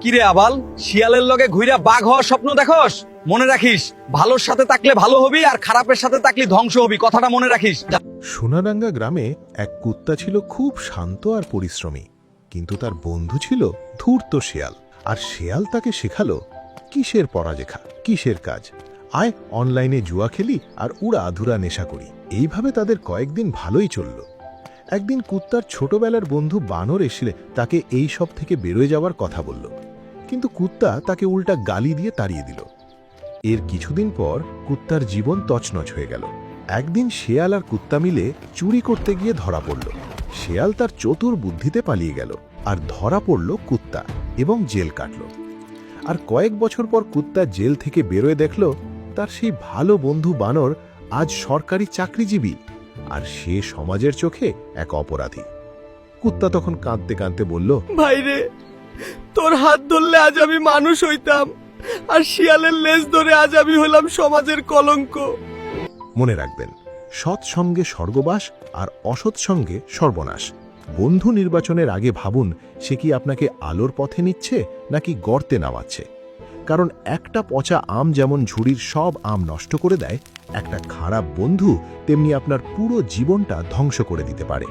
কিরে আবাল, শিয়ালের লগে ঘুইরা বাঘ হওয়ার স্বপ্ন দেখোস? মনে রাখিস, ভালোর সাথে থাকলে ভালো হবি আর খারাপের সাথে থাকলে ধ্বংস হবি, কথাটা মনে রাখিস। সোনাডাঙ্গা গ্রামে এক কুত্তা ছিল খুব শান্ত আর পরিশ্রমী, কিন্তু তার বন্ধু ছিল ধূর্ত শেয়াল। আর শেয়াল তাকে শেখালো কিসের পড়ালেখা, কিসের কাজ, আয় অনলাইনে জুয়া খেলি আর উড়া আধুরা নেশা করি। এইভাবে তাদের কয়েকদিন ভালোই চলল। একদিন কুত্তার ছোটবেলার বন্ধু বানর এসে তাকে এই সব থেকে বেরোয় যাওয়ার কথা বলল, কিন্তু কুত্তা তাকে উল্টা গালি দিয়ে তাড়িয়ে দিল। এর কিছুদিন পর কুত্তার জীবন তছনছ হয়ে গেল। একদিন শেয়াল আর কুত্তা মিলে চুরি করতে গিয়ে ধরা পড়ল। শেয়াল তার চতুর বুদ্ধিতে পালিয়ে গেল, আর ধরা পড়ল কুত্তা এবং জেল কাটল। আর কয়েক বছর পর কুত্তা জেল থেকে বেরোয় দেখল তার সেই ভালো বন্ধু বানর আজ সরকারি চাকরিজীবী, আর সে সমাজের চোখে এক অপরাধী। কুত্তা তখন কাঁদতে কাঁদতে বলল, ভাইরে, তোর হাত ধরলে আজ আমি মানুষ হইতাম, আর শিয়ালের লেজ ধরে আজ আমি হইলাম সমাজের কলঙ্ক। মনে রাখবেন, সৎ সঙ্গে স্বর্গবাস আর অসৎ সঙ্গে সর্বনাশ। বন্ধু নির্বাচনের আগে ভাবুন, সে কি আপনাকে আলোর পথে নিচ্ছে নাকি গর্তে নামাচ্ছে। কারণ একটা পচা আম যেমন ঝুড়ির সব আম নষ্ট করে দেয়, একটা খারাপ বন্ধু তেমনি আপনার পুরো জীবনটা ধ্বংস করে দিতে পারে।